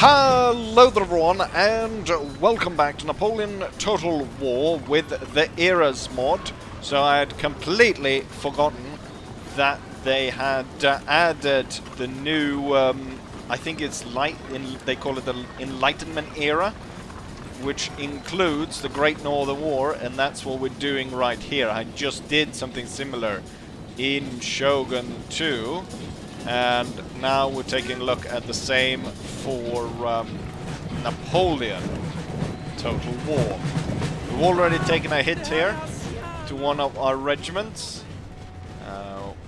Hello there everyone, and welcome back to Napoleon Total War with the Eras mod. So I had completely forgotten that they had added the new, I think it's they call it the Enlightenment era, which includes the Great Northern War, and that's what we're doing right here. I just did something similar in Shogun 2. And now we're taking a look at the same for Napoleon Total War. We've already taken a hit here to one of our regiments.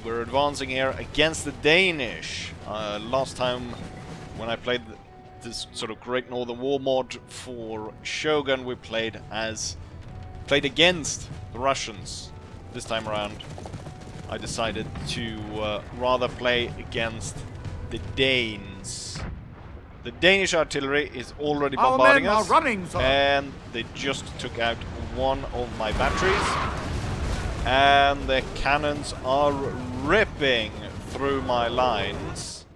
We're advancing here against the Danish. Last time when I played this sort of Great Northern War mod for Shogun, we played against the Russians. This time around I decided to rather play against the Danes. The Danish artillery is already bombarding us, and they just took out one of my batteries, and their cannons are ripping through my lines.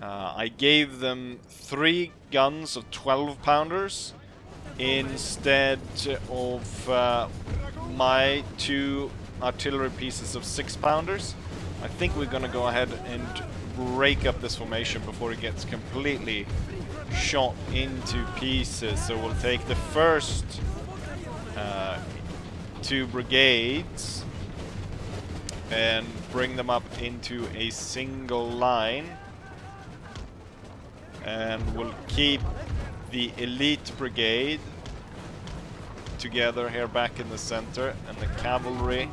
I gave them 3 guns of 12-pounders instead of my 2 artillery pieces of 6-pounders. I think we're gonna go ahead and break up this formation before it gets completely shot into pieces. So we'll take the first 2 brigades and bring them up into a single line, and we'll keep the elite brigade together here back in the center, and the cavalry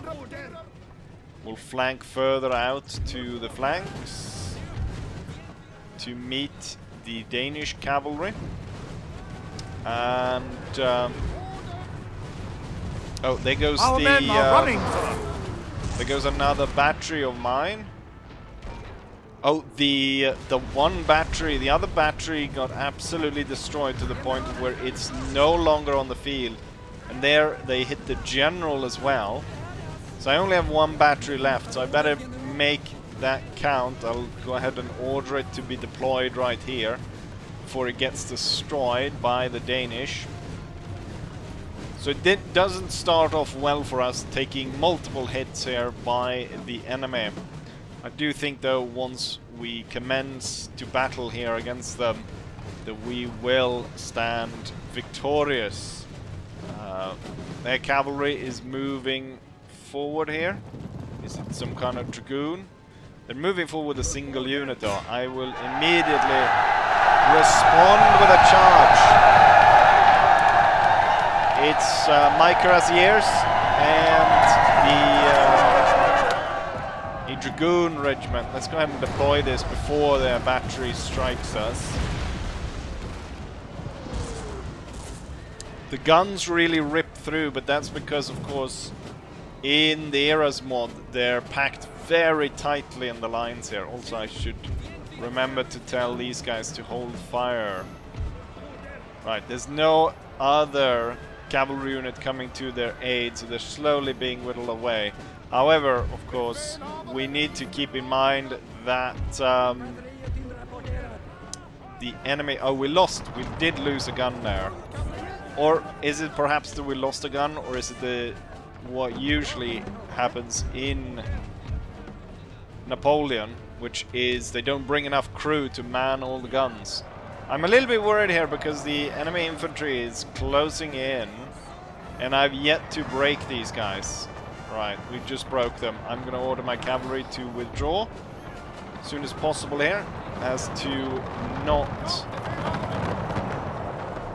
will flank further out to the flanks to meet the Danish cavalry. And oh, there goes there goes another battery of mine. Oh, the one battery, the other battery got absolutely destroyed to the point where it's no longer on the field. And there they hit the general as well. So I only have 1 battery left, so I better make that count. I'll go ahead and order it to be deployed right here before it gets destroyed by the Danish. So it doesn't start off well for us, taking multiple hits here by the enemy. I do think though, once we commence to battle here against them, that we will stand victorious. Their cavalry is moving forward here. Is it some kind of dragoon? They're moving forward a single unit though. I will immediately respond with a charge. It's my cuirassiers and a dragoon regiment. Let's go ahead and deploy this before their battery strikes us. The guns really rip through, but that's because, of course, in the Eras mod, they're packed very tightly in the lines here. Also, I should remember to tell these guys to hold fire. Right, there's no other cavalry unit coming to their aid, so they're slowly being whittled away. However, of course, we need to keep in mind that the enemy... Oh, we did lose a gun there. Or is it perhaps that we lost a gun, or is it what usually happens in Napoleon, which is they don't bring enough crew to man all the guns. I'm a little bit worried here because the enemy infantry is closing in, and I've yet to break these guys. Right, we just broke them. I'm going to order my cavalry to withdraw as soon as possible here, as to not...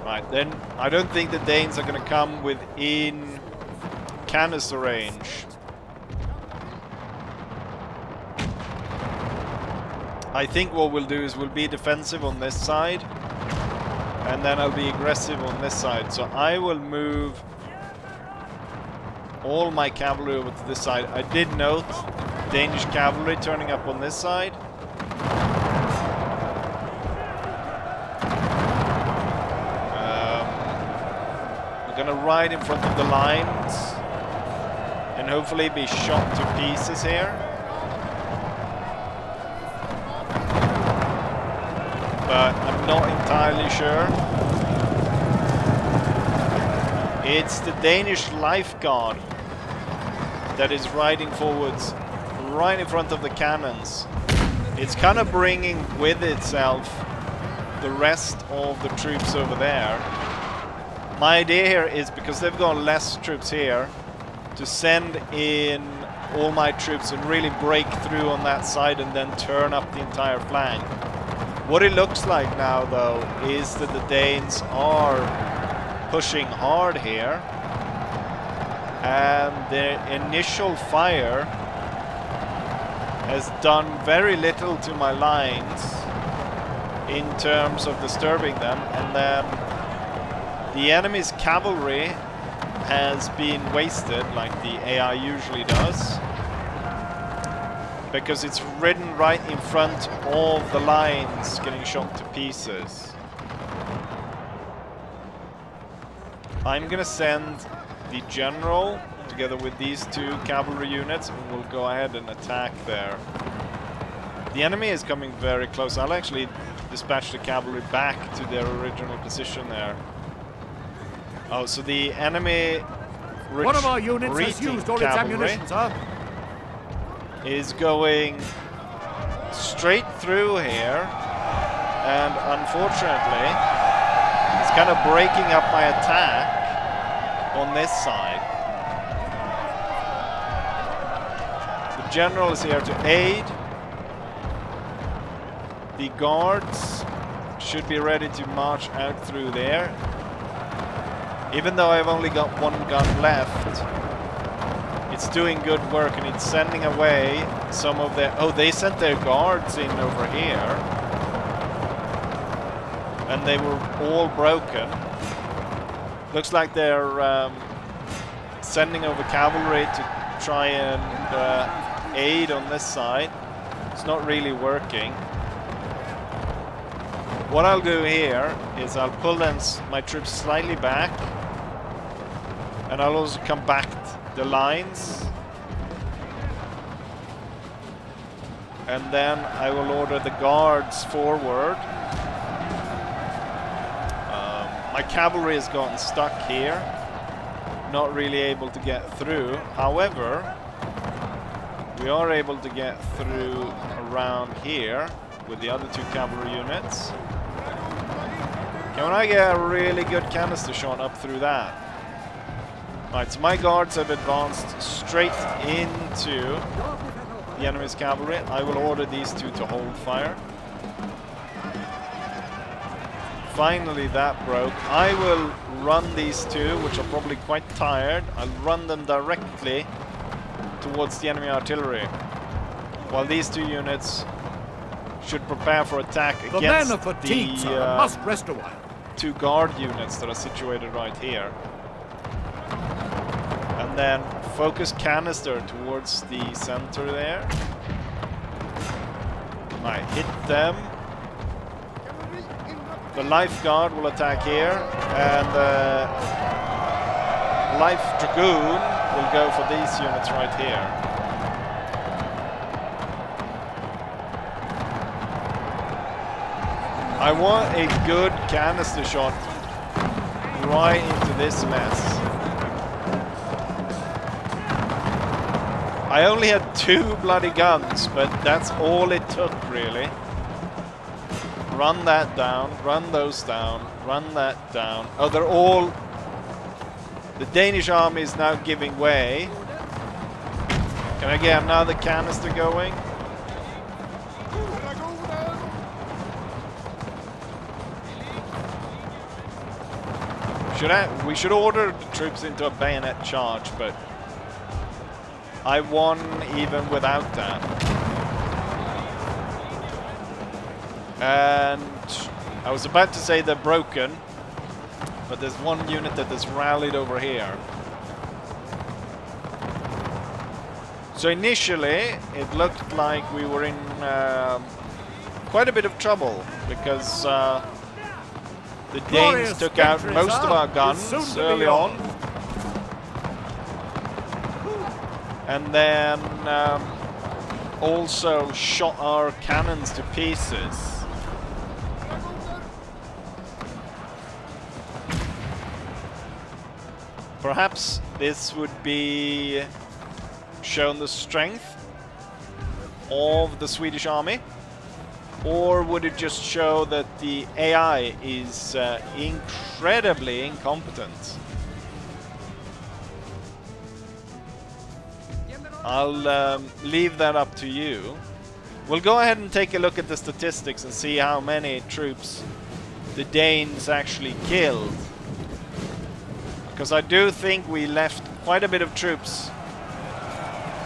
Right, then I don't think the Danes are going to come within canister range. I think what we'll do is we'll be defensive on this side, and then I'll be aggressive on this side. So I will move all my cavalry over to this side. I did note Danish cavalry turning up on this side. Gonna ride in front of the lines and hopefully be shot to pieces here. but I'm not entirely sure. It's the Danish Life Guard that is riding forwards right in front of the cannons. It's kind of bringing with itself the rest of the troops over there. My idea here is, because they've got less troops here, to send in all my troops and really break through on that side and then turn up the entire flank. What it looks like now, though, is that the Danes are pushing hard here, and the initial fire has done very little to my lines in terms of disturbing them, and then the enemy's cavalry has been wasted, like the AI usually does, because it's ridden right in front of the lines, getting shot to pieces. I'm gonna send the general together with these two cavalry units, and we'll go ahead and attack there. The enemy is coming very close. I'll actually dispatch the cavalry back to their original position there. Oh, so the enemy one of our units has used all its ammunition, sir. Is going straight through here, and unfortunately it's kind of breaking up my attack on this side. The general is here to aid. The guards should be ready to march out through there. Even though I've only got one gun left, it's doing good work, and it's sending away some of their... Oh, they sent their guards in over here, and they were all broken. Looks like they're sending over cavalry to try and aid on this side. It's not really working. What I'll do here is I'll pull my troops slightly back, and I'll also come back the lines, and then I will order the guards forward. My cavalry has gotten stuck here, not really able to get through. However, we are able to get through around here with the other two cavalry units. Can I get a really good canister shot up through that? Right, so my guards have advanced straight into the enemy's cavalry. I will order these two to hold fire. Finally that broke. I will run these two, which are probably quite tired. I'll run them directly towards the enemy artillery, while these two units should prepare for attack against the men are fatigued, sir, and must rest a while. Two guard units that are situated right here. And then focus canister towards the center there. I hit them. The Life Guard will attack here, and the Life Dragoon will go for these units right here. I want a good canister shot right into this mess. I only had 2 bloody guns, but that's all it took, really. Run that down, run those down, run that down. Oh, they're all... The Danish army is now giving way. Can I get another canister going? We should order the troops into a bayonet charge, but I won even without that. And I was about to say they're broken, but there's one unit that has rallied over here. So initially, it looked like we were in quite a bit of trouble, because the Danes took out most of our guns early on. And then also shot our cannons to pieces. Perhaps this would be shown the strength of the Swedish army, or would it just show that the AI is incredibly incompetent? I'll leave that up to you. We'll go ahead and take a look at the statistics and see how many troops the Danes actually killed. Because I do think we left quite a bit of troops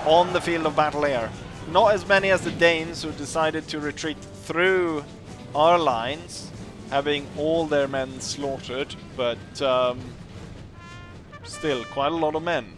on the field of battle here. Not as many as the Danes, who decided to retreat through our lines, having all their men slaughtered, but still quite a lot of men.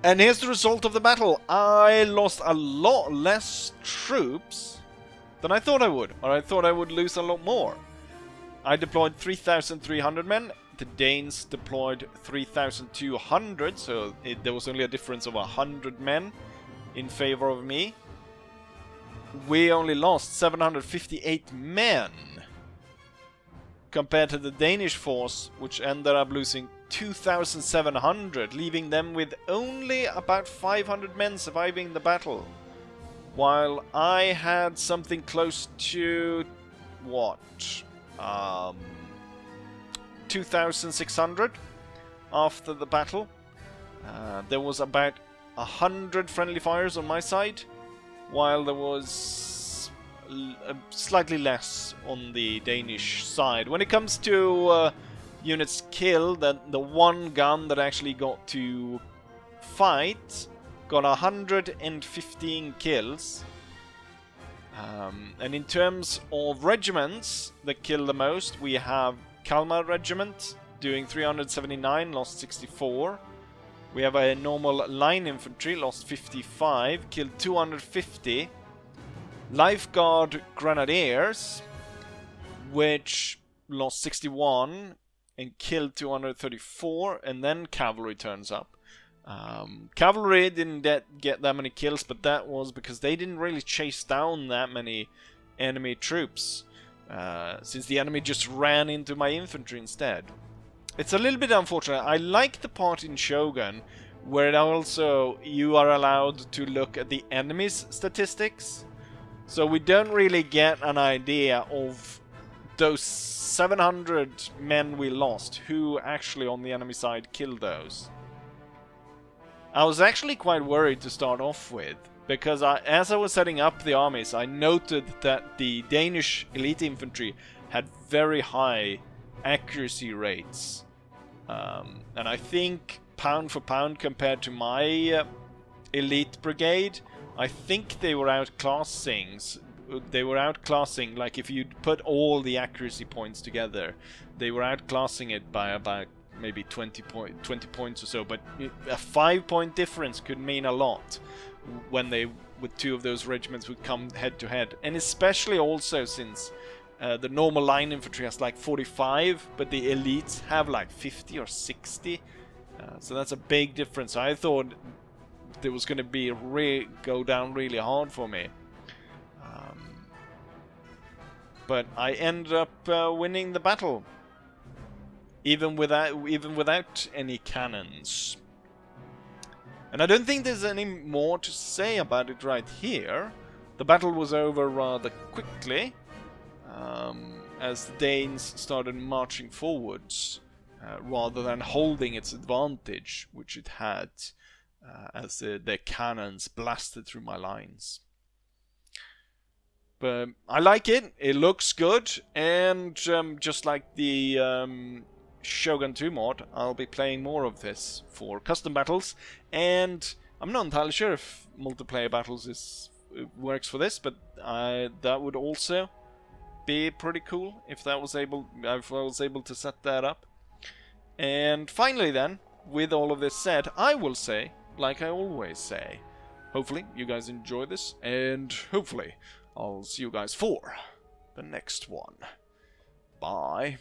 And here's the result of the battle. I lost a lot less troops than I thought I would, or I thought I would lose a lot more. I deployed 3,300 men. The Danes deployed 3,200, so there was only a difference of 100 men in favor of me. We only lost 758 men compared to the Danish force, which ended up losing 2,700, leaving them with only about 500 men surviving the battle. While I had something close to, what, 2,600 after the battle. There was about 100 friendly fires on my side, while there was slightly less on the Danish side. When it comes to units killed, the one gun that actually got to fight got 115 kills. And in terms of regiments that kill the most, we have Kalmar Regiment doing 379, lost 64. We have a normal line infantry, lost 55, killed 250. Lifeguard grenadiers, which lost 61 and killed 234, and then cavalry turns up. Cavalry didn't get that many kills, but that was because they didn't really chase down that many enemy troops, since the enemy just ran into my infantry instead. It's a little bit unfortunate. I like the part in Shogun where it also you are allowed to look at the enemy's statistics, so we don't really get an idea of those 700 men we lost, who actually on the enemy side killed those. I was actually quite worried to start off with, because as I was setting up the armies, I noted that the Danish elite infantry had very high accuracy rates. And I think pound for pound compared to my elite brigade, I think they were outclassing. Like if you put all the accuracy points together, they were outclassing it by about maybe 20 points or so. But a 5-point difference could mean a lot when with two of those regiments would come head to head, and especially also since the normal line infantry has like 45, but the elites have like 50 or 60. So that's a big difference. I thought there was going to be go down really hard for me, but I ended up winning the battle, even without any cannons. And I don't think there's any more to say about it right here. The battle was over rather quickly, as the Danes started marching forwards, rather than holding its advantage, which it had, as their cannons blasted through my lines. But I like it, it looks good, and just like the Shogun 2 mod, I'll be playing more of this for custom battles, and I'm not entirely sure if multiplayer battles works for this, but that would also be pretty cool if I was able to set that up. And finally then, with all of this said, I will say, like I always say, hopefully you guys enjoy this, and hopefully I'll see you guys for the next one. Bye.